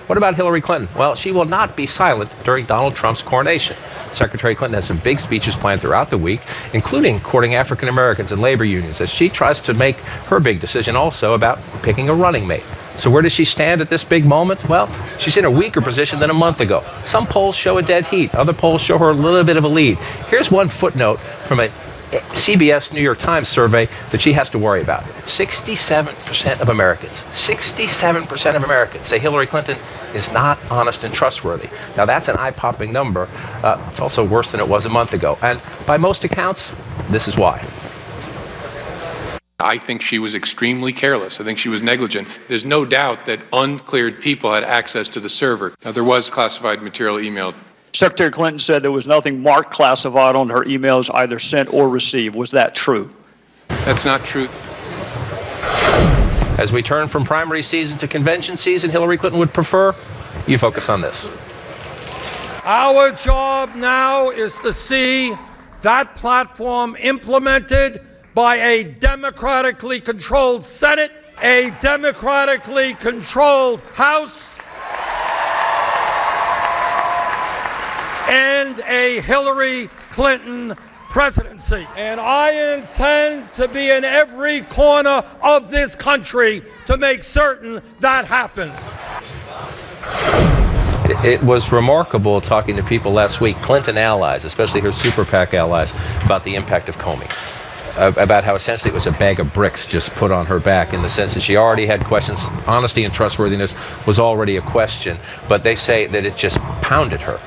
What about Hillary Clinton? Well, she will not be silent during Donald Trump's coronation. Secretary Clinton has some big speeches planned throughout the week, including courting African Americans and labor unions, as she tries to make her big decision also about picking a running mate. So where does she stand at this big moment? Well, she's in a weaker position than a month ago. Some polls show a dead heat. Other polls show her a little bit of a lead. Here's one footnote from a CBS New York Times survey that she has to worry about. 67% of Americans, 67% of Americans say Hillary Clinton is not honest and trustworthy. Now, that's an eye-popping number. It's also worse than it was a month ago. And by most accounts, this is why. I think she was extremely careless. I think she was negligent. There's no doubt that uncleared people had access to the server. Now, there was classified material emailed. Secretary Clinton said there was nothing marked classified on her emails either sent or received. Was that true? That's not true. As we turn from primary season to convention season, Hillary Clinton would prefer you focus on this. Our job now is to see that platform implemented by a democratically controlled Senate, a democratically controlled House, and a Hillary Clinton presidency. And I intend to be in every corner of this country to make certain that happens. It was remarkable talking to people last week, Clinton allies, especially her super PAC allies, about the impact of Comey. About how essentially it was a bag of bricks just put on her back, in the sense that she already had questions. Honesty and trustworthiness was already a question, but they say that it just pounded her.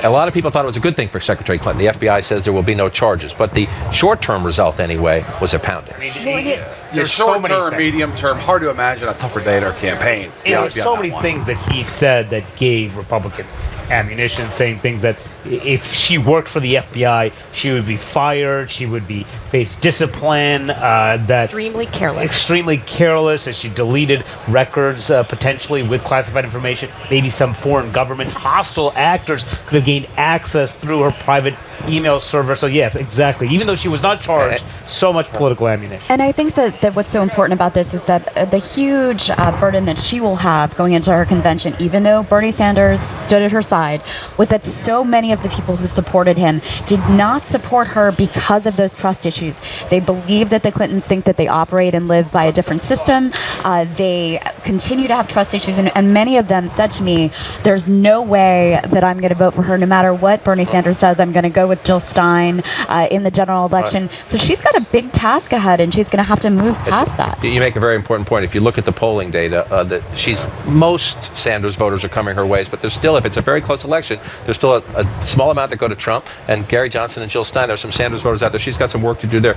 A lot of people thought it was a good thing for Secretary Clinton. The FBI says there will be no charges, but the short-term result anyway was a pounding. There's short-term, medium-term, hard to imagine a tougher day in our campaign. There's so many things that he said that gave Republicans ammunition, saying things that if she worked for the FBI, she would be fired, she would be face discipline, that extremely careless, that she deleted records potentially with classified information. Maybe some foreign governments, hostile actors could have gained access through her private email server. So yes, exactly. Even though she was not charged, so much political ammunition. And I think that what's so important about this is that the huge burden that she will have going into her convention, even though Bernie Sanders stood at her side, was that so many of the people who supported him did not support her because of those trust issues. They believe that the Clintons think that they operate and live by a different system. They continue to have trust issues, and many of them said to me, there's no way that I'm going to vote for her no matter what Bernie Sanders does. I'm going to go with Jill Stein in the general election. So she's got a big task ahead, and she's going to have to move past that. You make a very important point. If you look at the polling data, that most Sanders voters are coming her ways, but there's still, if it's a very close election, there's still a small amount that go to Trump, and Gary Johnson and Jill Stein. There's some Sanders voters out there. She's got some work to do there.